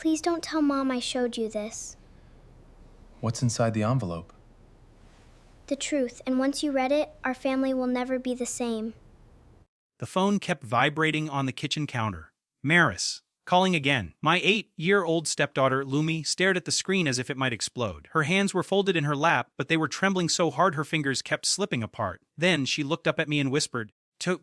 Please don't tell Mom I showed you this. What's inside the envelope? The truth, and once you read it, our family will never be the same. The phone kept vibrating on the kitchen counter. Maris. Calling again. My 8-year-old stepdaughter, Lumi, stared at the screen as if it might explode. Her hands were folded in her lap, but they were trembling so hard her fingers kept slipping apart. Then she looked up at me and whispered,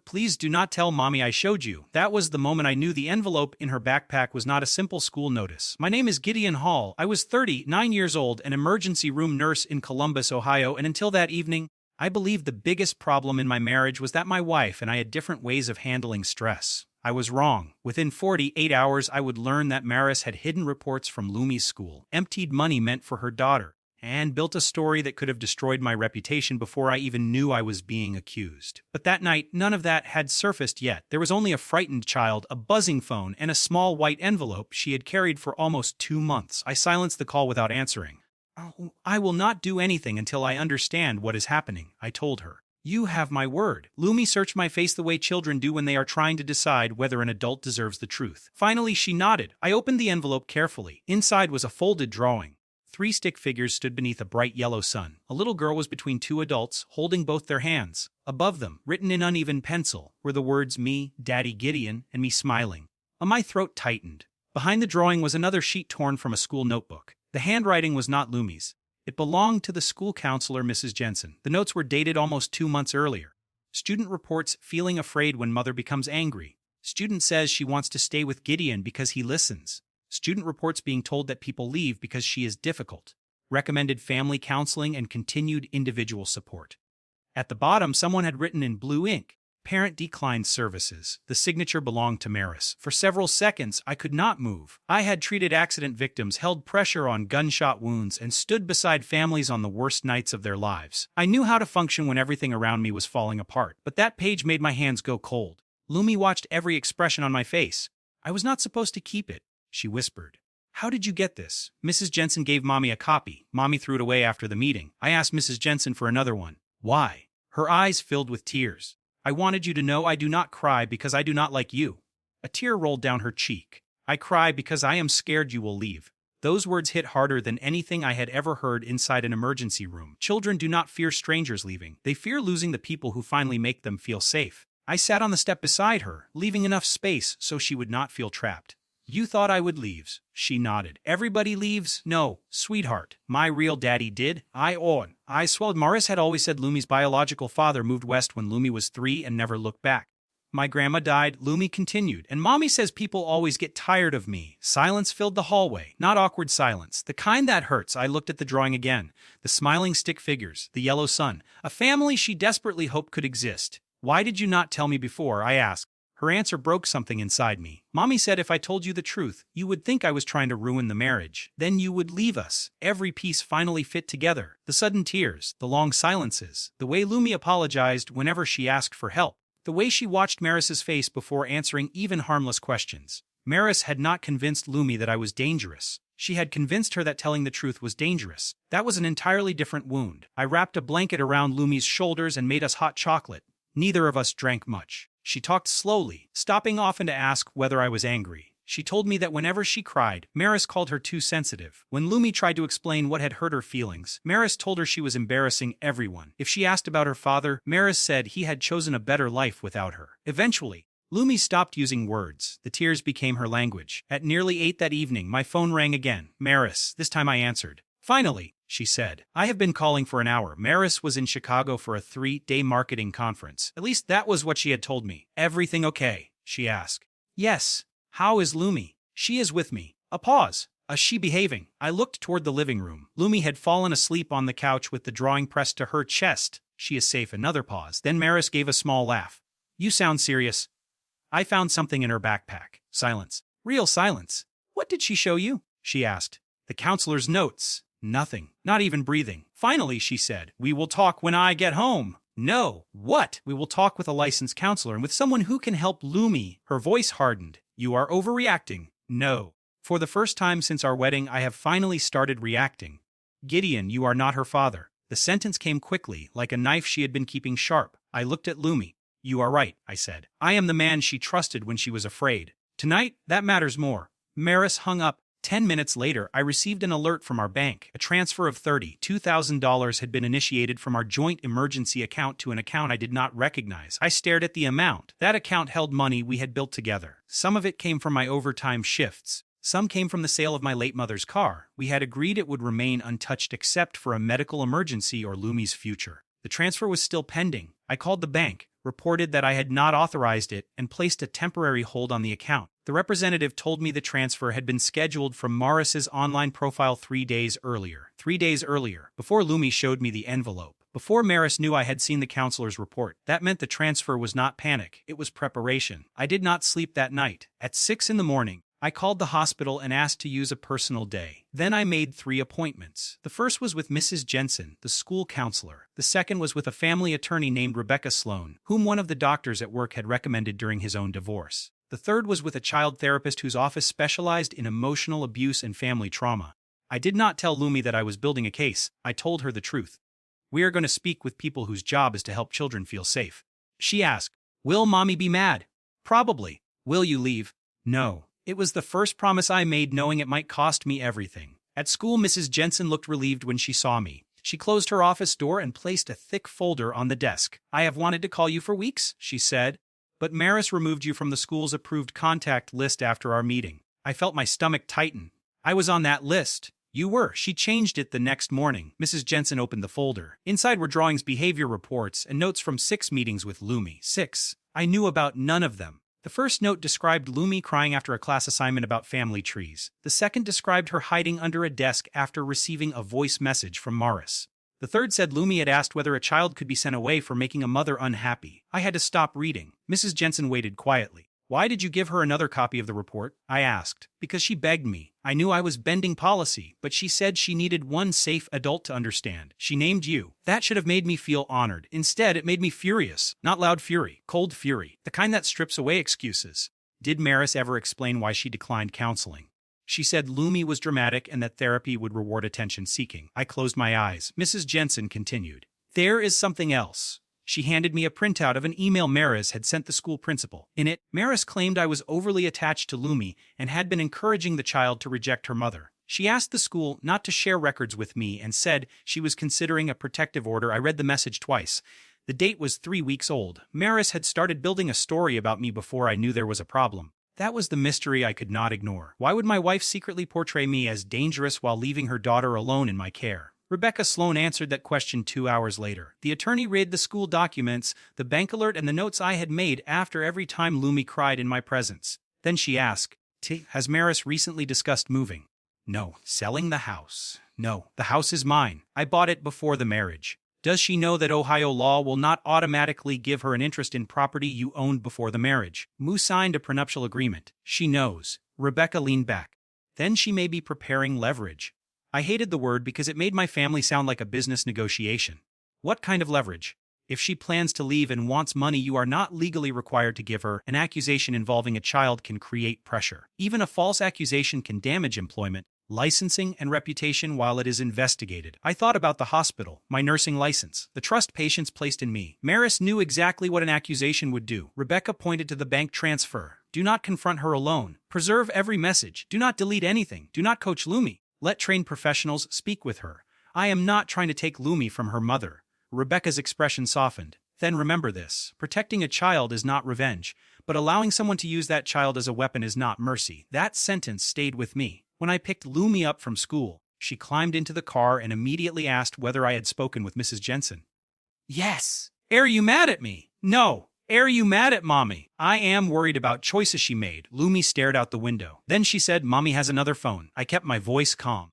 Please do not tell Mommy I showed you." That was the moment I knew the envelope in her backpack was not a simple school notice. My name is Gideon Hall. I was 39 years old, an emergency room nurse in Columbus, Ohio, and until that evening, I believed the biggest problem in my marriage was that my wife and I had different ways of handling stress. I was wrong. Within 48 hours, I would learn that Maris had hidden reports from Lumi's school, emptied money meant for her daughter, and built a story that could have destroyed my reputation before I even knew I was being accused. But that night, none of that had surfaced yet. There was only a frightened child, a buzzing phone, and a small white envelope she had carried for almost 2 months. I silenced the call without answering. "I will not do anything until I understand what is happening," I told her. "You have my word." Lumi searched my face the way children do when they are trying to decide whether an adult deserves the truth. Finally, she nodded. I opened the envelope carefully. Inside was a folded drawing. 3 stick figures stood beneath a bright yellow sun. A little girl was between 2 adults, holding both their hands. Above them, written in uneven pencil, were the words me, Daddy Gideon, and me smiling. My throat tightened. Behind the drawing was another sheet torn from a school notebook. The handwriting was not Lumi's. It belonged to the school counselor, Mrs. Jensen. The notes were dated almost 2 months earlier. Student reports feeling afraid when mother becomes angry. Student says she wants to stay with Gideon because he listens. Student reports being told that people leave because she is difficult. Recommended family counseling and continued individual support. At the bottom, someone had written in blue ink, "Parent declined services." The signature belonged to Maris. For several seconds, I could not move. I had treated accident victims, held pressure on gunshot wounds, and stood beside families on the worst nights of their lives. I knew how to function when everything around me was falling apart, but that page made my hands go cold. Lumi watched every expression on my face. "I was not supposed to keep it," she whispered. "How did you get this?" Mrs. Jensen gave Mommy a copy. Mommy threw it away after the meeting. I asked Mrs. Jensen for another one. "Why?" Her eyes filled with tears. "I wanted you to know I do not cry because I do not like you." A tear rolled down her cheek. "I cry because I am scared you will leave." Those words hit harder than anything I had ever heard inside an emergency room. Children do not fear strangers leaving. They fear losing the people who finally make them feel safe. I sat on the step beside her, leaving enough space so she would not feel trapped. "You thought I would leave." She nodded. "Everybody leaves?" "No, sweetheart. My real daddy did." I swallowed. Maris had always said Lumi's biological father moved west when Lumi was 3 and never looked back. "My grandma died," Lumi continued, "and Mommy says people always get tired of me." Silence filled the hallway. Not awkward silence. The kind that hurts. I looked at the drawing again. The smiling stick figures. The yellow sun. A family she desperately hoped could exist. "Why did you not tell me before?" I asked. Her answer broke something inside me. "Mommy said if I told you the truth, you would think I was trying to ruin the marriage. Then you would leave us." Every piece finally fit together. The sudden tears, the long silences, the way Lumi apologized whenever she asked for help, the way she watched Maris's face before answering even harmless questions. Maris had not convinced Lumi that I was dangerous. She had convinced her that telling the truth was dangerous. That was an entirely different wound. I wrapped a blanket around Lumi's shoulders and made us hot chocolate. Neither of us drank much. She talked slowly, stopping often to ask whether I was angry. She told me that whenever she cried, Maris called her too sensitive. When Lumi tried to explain what had hurt her feelings, Maris told her she was embarrassing everyone. If she asked about her father, Maris said he had chosen a better life without her. Eventually, Lumi stopped using words. The tears became her language. At nearly 8 that evening, my phone rang again. "Maris." This time I answered. "Finally," she said. "I have been calling for an hour." Maris was in Chicago for a 3-day marketing conference. At least that was what she had told me. "Everything okay?" she asked. "Yes." "How is Lumi?" "She is with me." A pause. "Is she behaving?" I looked toward the living room. Lumi had fallen asleep on the couch with the drawing pressed to her chest. "She is safe." Another pause. Then Maris gave a small laugh. "You sound serious." "I found something in her backpack." Silence. Real silence. "What did she show you?" she asked. "The counselor's notes." Nothing. Not even breathing. Finally, she said, "We will talk when I get home." "No." "What?" "We will talk with a licensed counselor and with someone who can help Lumi." Her voice hardened. "You are overreacting." "No." For the first time since our wedding, I have finally started reacting. "Gideon, you are not her father." The sentence came quickly, like a knife she had been keeping sharp. I looked at Lumi. "You are right," I said. "I am the man she trusted when she was afraid. Tonight, that matters more." Maris hung up. 10 minutes later, I received an alert from our bank. A transfer of $32,000 had been initiated from our joint emergency account to an account I did not recognize. I stared at the amount. That account held money we had built together. Some of it came from my overtime shifts. Some came from the sale of my late mother's car. We had agreed it would remain untouched except for a medical emergency or Lumi's future. The transfer was still pending. I called the bank, reported that I had not authorized it, and placed a temporary hold on the account. The representative told me the transfer had been scheduled from Morris's online profile 3 days earlier. 3 days earlier, before Lumi showed me the envelope. Before Maris knew I had seen the counselor's report. That meant the transfer was not panic, it was preparation. I did not sleep that night. At 6 in the morning, I called the hospital and asked to use a personal day. Then I made 3 appointments. The first was with Mrs. Jensen, the school counselor. The second was with a family attorney named Rebecca Sloan, whom one of the doctors at work had recommended during his own divorce. The third was with a child therapist whose office specialized in emotional abuse and family trauma. I did not tell Lumi that I was building a case. I told her the truth. We are going to speak with people whose job is to help children feel safe. She asked, "Will Mommy be mad?" "Probably." "Will you leave?" "No." It was the first promise I made, knowing it might cost me everything. At school, Mrs. Jensen looked relieved when she saw me. She closed her office door and placed a thick folder on the desk. "I have wanted to call you for weeks," she said. "But Maris removed you from the school's approved contact list after our meeting." I felt my stomach tighten. "I was on that list." "You were." She changed it the next morning. Mrs. Jensen opened the folder. Inside were drawings, behavior reports, and notes from 6 meetings with Lumi. 6. I knew about none of them. The first note described Lumi crying after a class assignment about family trees. The second described her hiding under a desk after receiving a voice message from Morris. The third said Lumi had asked whether a child could be sent away for making a mother unhappy. I had to stop reading. Mrs. Jensen waited quietly. "Why did you give her another copy of the report?" I asked. "Because she begged me. I knew I was bending policy, but she said she needed one safe adult to understand. She named you. That should have made me feel honored. Instead, it made me furious. Not loud fury, cold fury. The kind that strips away excuses." Did Maris ever explain why she declined counseling? She said Lumi was dramatic and that therapy would reward attention-seeking. I closed my eyes. Mrs. Jensen continued. "There is something else." She handed me a printout of an email Maris had sent the school principal. In it, Maris claimed I was overly attached to Lumi and had been encouraging the child to reject her mother. She asked the school not to share records with me and said she was considering a protective order. I read the message twice. The date was 3 weeks old. Maris had started building a story about me before I knew there was a problem. That was the mystery I could not ignore. Why would my wife secretly portray me as dangerous while leaving her daughter alone in my care? Rebecca Sloan answered that question 2 hours later. The attorney read the school documents, the bank alert, and the notes I had made after every time Lumi cried in my presence. Then she asked, "Has Maris recently discussed moving?" "No." "Selling the house?" "No. The house is mine. I bought it before the marriage." "Does she know that Ohio law will not automatically give her an interest in property you owned before the marriage? Mu signed a prenuptial agreement." "She knows." Rebecca leaned back. "Then she may be preparing leverage." I hated the word because it made my family sound like a business negotiation. "What kind of leverage?" "If she plans to leave and wants money you are not legally required to give her. An accusation involving a child can create pressure. Even a false accusation can damage employment, licensing, and reputation while it is investigated." I thought about the hospital, my nursing license, the trust patients placed in me. Maris knew exactly what an accusation would do. Rebecca pointed to the bank transfer. "Do not confront her alone. Preserve every message. Do not delete anything. Do not coach Lumi. Let trained professionals speak with her. I am not trying to take Lumi from her mother." Rebecca's expression softened. "Then remember this. Protecting a child is not revenge, but allowing someone to use that child as a weapon is not mercy." That sentence stayed with me. When I picked Lumi up from school, she climbed into the car and immediately asked whether I had spoken with Mrs. Jensen. "Yes." "Are you mad at me?" "No." "Are you mad at Mommy?" "I am worried about choices she made." Lumi stared out the window. Then she said, "Mommy has another phone." I kept my voice calm.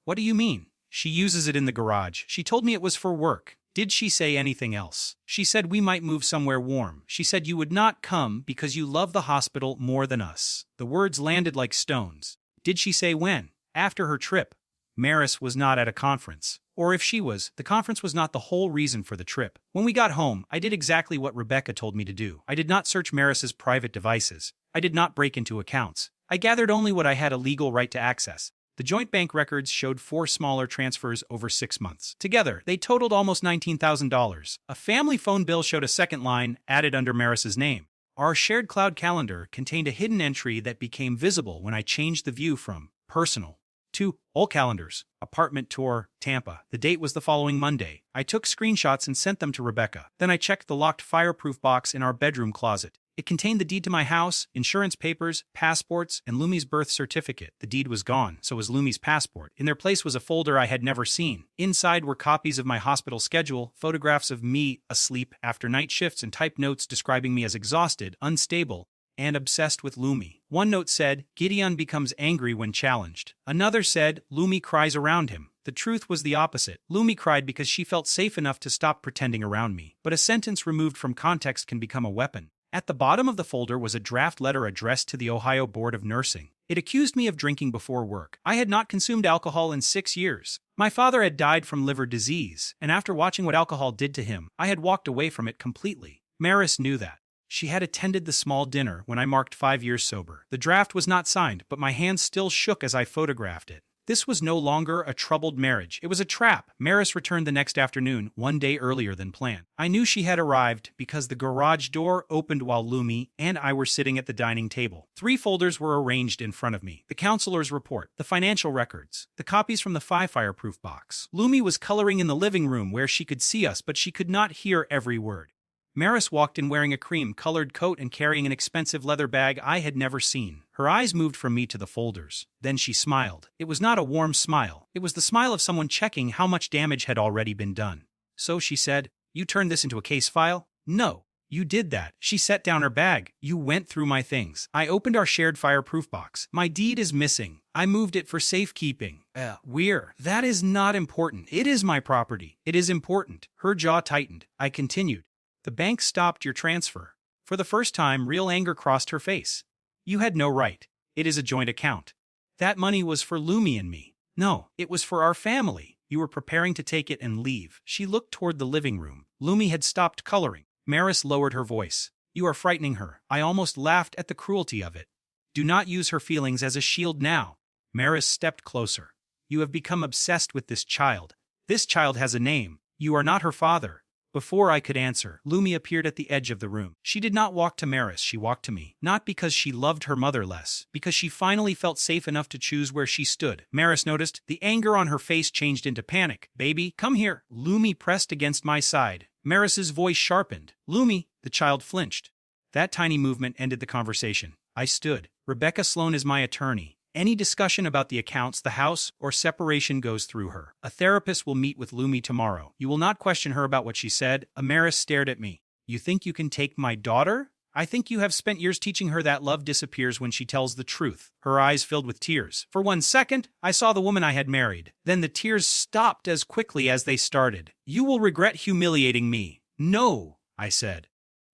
"What do you mean?" "She uses it in the garage. She told me it was for work." "Did she say anything else?" "She said we might move somewhere warm. She said you would not come because you love the hospital more than us." The words landed like stones. "Did she say when?" "After her trip." Maris was not at a conference. Or if she was, the conference was not the whole reason for the trip. When we got home, I did exactly what Rebecca told me to do. I did not search Maris's private devices. I did not break into accounts. I gathered only what I had a legal right to access. The joint bank records showed 4 smaller transfers over 6 months. Together, they totaled almost $19,000. A family phone bill showed a second line added under Maris's name. Our shared cloud calendar contained a hidden entry that became visible when I changed the view from Personal. 2. Old calendars. Apartment tour, Tampa. The date was the following Monday. I took screenshots and sent them to Rebecca. Then I checked the locked fireproof box in our bedroom closet. It contained the deed to my house, insurance papers, passports, and Lumi's birth certificate. The deed was gone, so was Lumi's passport. In their place was a folder I had never seen. Inside were copies of my hospital schedule, photographs of me asleep after night shifts, and typed notes describing me as exhausted, unstable, and obsessed with Lumi. One note said, Gideon becomes angry when challenged. Another said, Lumi cries around him. The truth was the opposite. Lumi cried because she felt safe enough to stop pretending around me. But a sentence removed from context can become a weapon. At the bottom of the folder was a draft letter addressed to the Ohio Board of Nursing. It accused me of drinking before work. I had not consumed alcohol in 6 years. My father had died from liver disease, and after watching what alcohol did to him, I had walked away from it completely. Maris knew that. She had attended the small dinner when I marked 5 years sober. The draft was not signed, but my hands still shook as I photographed it. This was no longer a troubled marriage. It was a trap. Maris returned the next afternoon, 1 day earlier than planned. I knew she had arrived because the garage door opened while Lumi and I were sitting at the dining table. 3 folders were arranged in front of me. The counselor's report, the financial records, the copies from the fireproof box. Lumi was coloring in the living room where she could see us, but she could not hear every word. Maris walked in wearing a cream-colored coat and carrying an expensive leather bag I had never seen. Her eyes moved from me to the folders. Then she smiled. It was not a warm smile. It was the smile of someone checking how much damage had already been done. So she said, "You turned this into a case file?" "No. You did that." She set down her bag. "You went through my things. I opened our shared fireproof box. My deed is missing. I moved it for safekeeping." That is not important. It is my property. It is important." Her jaw tightened. I continued. "The bank stopped your transfer." For the first time, real anger crossed her face. "You had no right. It is a joint account. That money was for Lumi and me." "No, it was for our family. You were preparing to take it and leave." She looked toward the living room. Lumi had stopped coloring. Maris lowered her voice. "You are frightening her." I almost laughed at the cruelty of it. "Do not use her feelings as a shield now." Maris stepped closer. "You have become obsessed with this child. This child has a name. You are not her father." Before I could answer, Lumi appeared at the edge of the room. She did not walk to Maris, she walked to me. Not because she loved her mother less, because she finally felt safe enough to choose where she stood. Maris noticed. The anger on her face changed into panic. "Baby, come here." Lumi pressed against my side. Maris's voice sharpened. "Lumi." The child flinched. That tiny movement ended the conversation. I stood. Rebecca Sloan is my attorney. Any discussion about the accounts, the house, or separation goes through her. A therapist will meet with Lumi tomorrow. You will not question her about what she said. Amaris stared at me. "You think you can take my daughter?" "I think you have spent years teaching her that love disappears when she tells the truth." Her eyes filled with tears. For 1 second, I saw the woman I had married. Then the tears stopped as quickly as they started. "You will regret humiliating me." "No," I said.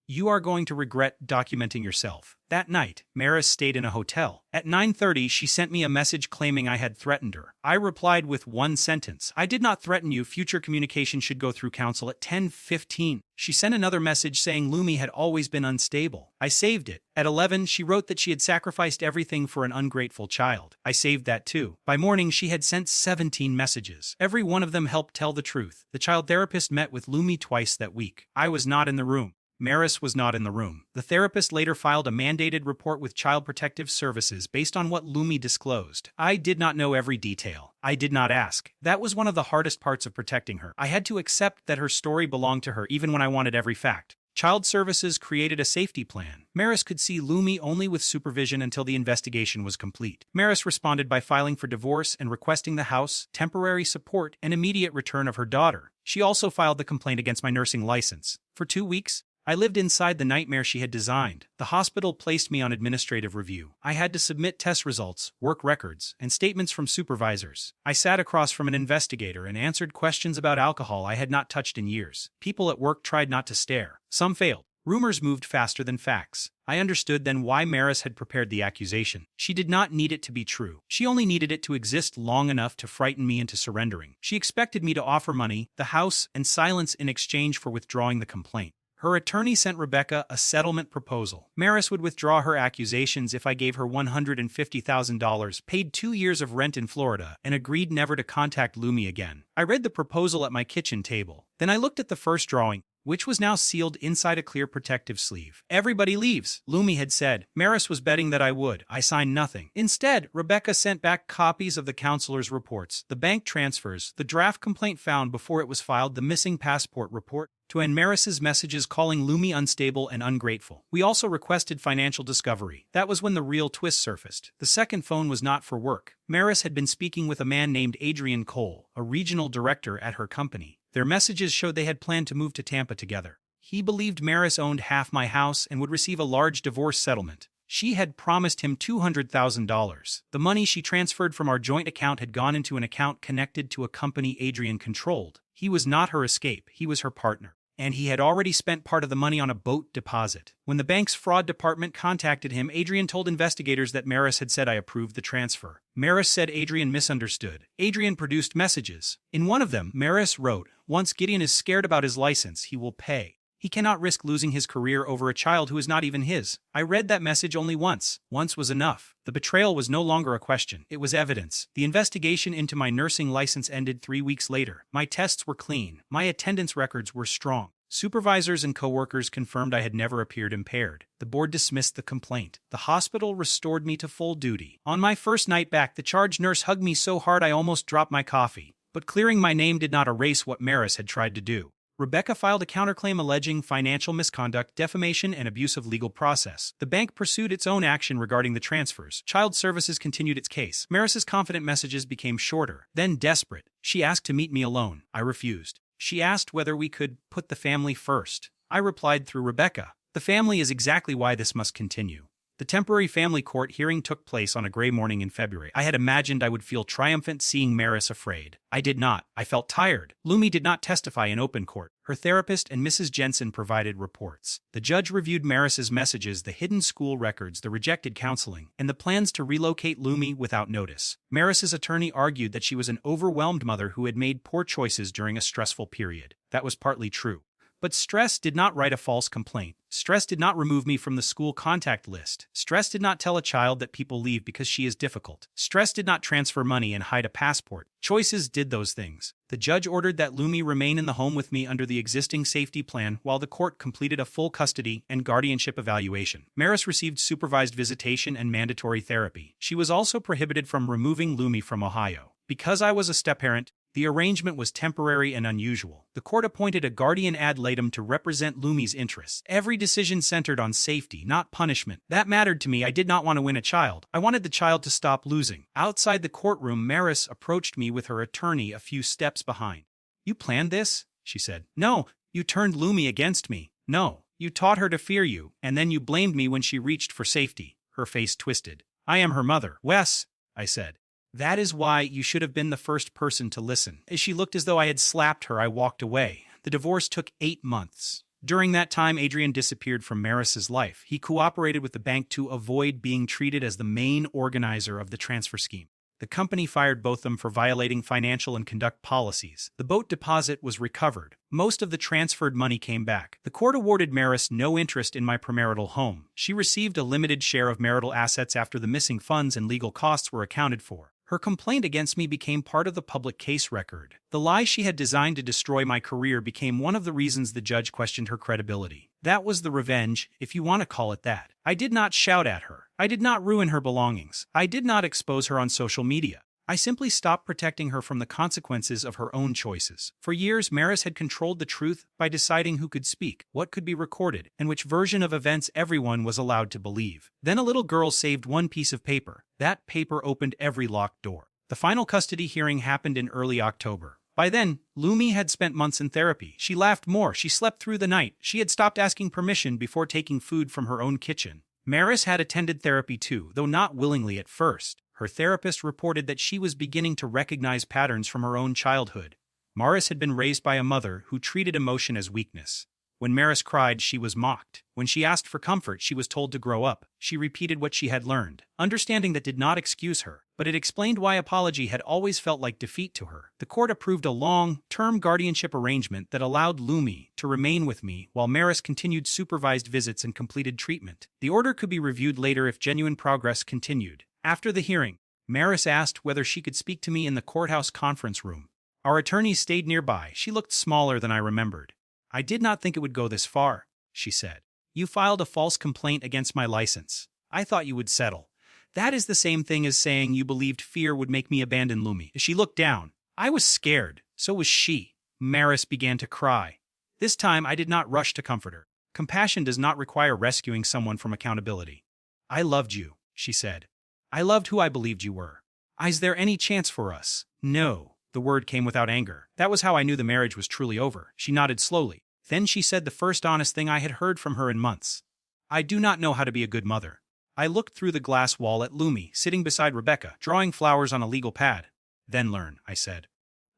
"You are going to regret documenting yourself." That night, Maris stayed in a hotel. At 9:30, she sent me a message claiming I had threatened her. I replied with one sentence. "I did not threaten you. Future communication should go through counsel." At 10:15, she sent another message saying Lumi had always been unstable. I saved it. At 11, she wrote that she had sacrificed everything for an ungrateful child. I saved that too. By morning, she had sent 17 messages. Every one of them helped tell the truth. The child therapist met with Lumi twice that week. I was not in the room. Maris was not in the room. The therapist later filed a mandated report with Child Protective Services based on what Lumi disclosed. I did not know every detail. I did not ask. That was one of the hardest parts of protecting her. I had to accept that her story belonged to her even when I wanted every fact. Child Services created a safety plan. Maris could see Lumi only with supervision until the investigation was complete. Maris responded by filing for divorce and requesting the house, temporary support, and immediate return of her daughter. She also filed the complaint against my nursing license. For 2 weeks, I lived inside the nightmare she had designed. The hospital placed me on administrative review. I had to submit test results, work records, and statements from supervisors. I sat across from an investigator and answered questions about alcohol I had not touched in years. People at work tried not to stare. Some failed. Rumors moved faster than facts. I understood then why Maris had prepared the accusation. She did not need it to be true. She only needed it to exist long enough to frighten me into surrendering. She expected me to offer money, the house, and silence in exchange for withdrawing the complaint. Her attorney sent Rebecca a settlement proposal. Maris would withdraw her accusations if I gave her $150,000, paid 2 years of rent in Florida, and agreed never to contact Lumi again. I read the proposal at my kitchen table. Then I looked at the first drawing. which was now sealed inside a clear protective sleeve. "Everybody leaves," Lumi had said. Maris was betting that I would. I signed nothing. Instead, Rebecca sent back copies of the counselor's reports, the bank transfers, the draft complaint found before it was filed, the missing passport report, and Maris's messages calling Lumi unstable and ungrateful. We also requested financial discovery. That was when the real twist surfaced. The second phone was not for work. Maris had been speaking with a man named Adrian Cole, a regional director at her company. Their messages showed they had planned to move to Tampa together. He believed Maris owned half my house and would receive a large divorce settlement. She had promised him $200,000. The money she transferred from our joint account had gone into an account connected to a company Adrian controlled. He was not her escape, he was her partner. And he had already spent part of the money on a boat deposit. When the bank's fraud department contacted him, Adrian told investigators that Maris had said I approved the transfer. Maris said Adrian misunderstood. Adrian produced messages. In one of them, Maris wrote, "Once Gideon is scared about his license, he will pay. He cannot risk losing his career over a child who is not even his." I read that message only once. Once was enough. The betrayal was no longer a question. It was evidence. The investigation into my nursing license ended 3 weeks later. My tests were clean. My attendance records were strong. Supervisors and coworkers confirmed I had never appeared impaired. The board dismissed the complaint. The hospital restored me to full duty. On my first night back, the charge nurse hugged me so hard I almost dropped my coffee. But clearing my name did not erase what Maris had tried to do. Rebecca filed a counterclaim alleging financial misconduct, defamation, and abuse of legal process. The bank pursued its own action regarding the transfers. Child Services continued its case. Maris's confident messages became shorter. Then desperate, she asked to meet me alone. I refused. She asked whether we could put the family first. I replied through Rebecca, "The family is exactly why this must continue." The temporary family court hearing took place on a gray morning in February. I had imagined I would feel triumphant seeing Maris afraid. I did not. I felt tired. Lumi did not testify in open court. Her therapist and Mrs. Jensen provided reports. The judge reviewed Maris's messages, the hidden school records, the rejected counseling, and the plans to relocate Lumi without notice. Maris's attorney argued that she was an overwhelmed mother who had made poor choices during a stressful period. That was partly true. But stress did not write a false complaint. Stress did not remove me from the school contact list. Stress did not tell a child that people leave because she is difficult. Stress did not transfer money and hide a passport. Choices did those things. The judge ordered that Lumi remain in the home with me under the existing safety plan while the court completed a full custody and guardianship evaluation. Maris received supervised visitation and mandatory therapy. She was also prohibited from removing Lumi from Ohio. Because I was a step-parent, the arrangement was temporary and unusual. The court appointed a guardian ad litem to represent Lumi's interests. Every decision centered on safety, not punishment. That mattered to me. I did not want to win a child. I wanted the child to stop losing. Outside the courtroom, Maris approached me with her attorney a few steps behind. "You planned this?" she said. "No, you turned Lumi against me. No, you taught her to fear you, and then you blamed me when she reached for safety." Her face twisted. "I am her mother." "Wes," I said. "That is why you should have been the first person to listen." As she looked as though I had slapped her, I walked away. The divorce took 8 months. During that time, Adrian disappeared from Maris's life. He cooperated with the bank to avoid being treated as the main organizer of the transfer scheme. The company fired both of them for violating financial and conduct policies. The boat deposit was recovered. Most of the transferred money came back. The court awarded Maris no interest in my premarital home. She received a limited share of marital assets after the missing funds and legal costs were accounted for. Her complaint against me became part of the public case record. The lie she had designed to destroy my career became one of the reasons the judge questioned her credibility. That was the revenge, if you want to call it that. I did not shout at her. I did not ruin her belongings. I did not expose her on social media. I simply stopped protecting her from the consequences of her own choices. For years, Maris had controlled the truth by deciding who could speak, what could be recorded, and which version of events everyone was allowed to believe. Then a little girl saved one piece of paper. That paper opened every locked door. The final custody hearing happened in early October. By then, Lumi had spent months in therapy. She laughed more. She slept through the night. She had stopped asking permission before taking food from her own kitchen. Maris had attended therapy too, though not willingly at first. Her therapist reported that she was beginning to recognize patterns from her own childhood. Maris had been raised by a mother who treated emotion as weakness. When Maris cried, she was mocked. When she asked for comfort, she was told to grow up. She repeated what she had learned. Understanding that did not excuse her, but it explained why apology had always felt like defeat to her. The court approved a long-term guardianship arrangement that allowed Lumi to remain with me while Maris continued supervised visits and completed treatment. The order could be reviewed later if genuine progress continued. After the hearing, Maris asked whether she could speak to me in the courthouse conference room. Our attorney stayed nearby. She looked smaller than I remembered. I did not think it would go this far, she said. You filed a false complaint against my license. I thought you would settle. That is the same thing as saying you believed fear would make me abandon Lumi. She looked down. I was scared. So was she. Maris began to cry. This time I did not rush to comfort her. Compassion does not require rescuing someone from accountability. I loved you, she said. I loved who I believed you were. Is there any chance for us? No. The word came without anger. That was how I knew the marriage was truly over. She nodded slowly. Then she said the first honest thing I had heard from her in months. I do not know how to be a good mother. I looked through the glass wall at Lumi, sitting beside Rebecca, drawing flowers on a legal pad. Then learn, I said.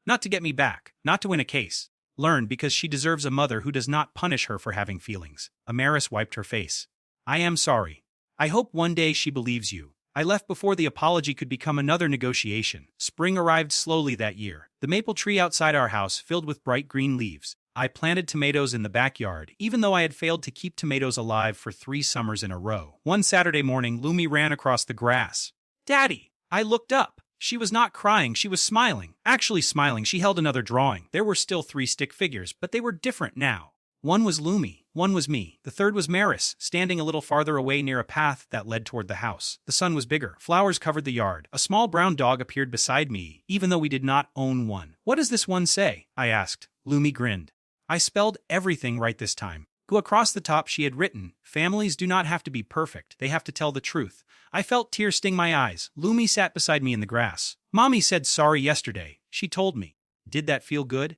Not to get me back, not to win a case. Learn because she deserves a mother who does not punish her for having feelings. Amaris wiped her face. I am sorry. I hope one day she believes you. I left before the apology could become another negotiation. Spring arrived slowly that year. The maple tree outside our house filled with bright green leaves. I planted tomatoes in the backyard, even though I had failed to keep tomatoes alive for 3 summers in a row. One Saturday morning, Lumi ran across the grass. Daddy! I looked up. She was not crying, she was smiling. Actually smiling, she held another drawing. There were still 3 stick figures, but they were different now. One was Lumi, one was me. The third was Maris, standing a little farther away near a path that led toward the house. The sun was bigger. Flowers covered the yard. A small brown dog appeared beside me, even though we did not own one. What does this one say? I asked. Lumi grinned. I spelled everything right this time. Go across the top she had written, families do not have to be perfect, they have to tell the truth. I felt tears sting my eyes. Lumi sat beside me in the grass. Mommy said sorry yesterday, she told me. Did that feel good?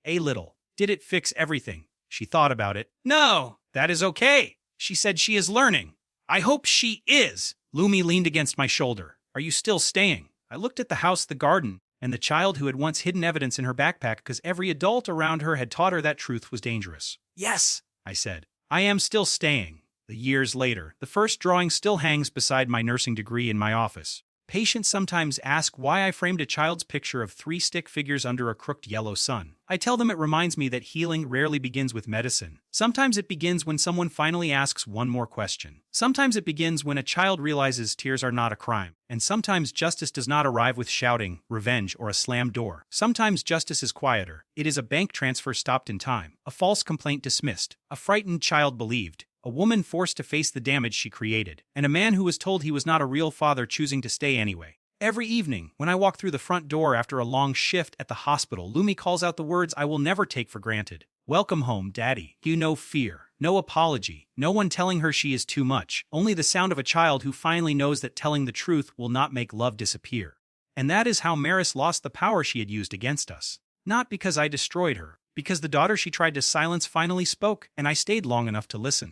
A little. Did it fix everything? She thought about it. No, that is okay. She said she is learning. I hope she is. Lumi leaned against my shoulder. Are you still staying? I looked at the house, the garden, and the child who had once hidden evidence in her backpack because every adult around her had taught her that truth was dangerous. Yes, I said. I am still staying. The years later, the first drawing still hangs beside my nursing degree in my office. Patients sometimes ask why I framed a child's picture of 3 stick figures under a crooked yellow sun. I tell them it reminds me that healing rarely begins with medicine. Sometimes it begins when someone finally asks one more question. Sometimes it begins when a child realizes tears are not a crime. And sometimes justice does not arrive with shouting, revenge, or a slammed door. Sometimes justice is quieter. It is a bank transfer stopped in time, a false complaint dismissed, a frightened child believed, a woman forced to face the damage she created, and a man who was told he was not a real father choosing to stay anyway. Every evening, when I walk through the front door after a long shift at the hospital, Lumi calls out the words I will never take for granted. Welcome home, Daddy. No fear, no apology, no one telling her she is too much, only the sound of a child who finally knows that telling the truth will not make love disappear. And that is how Maris lost the power she had used against us. Not because I destroyed her, because the daughter she tried to silence finally spoke, and I stayed long enough to listen.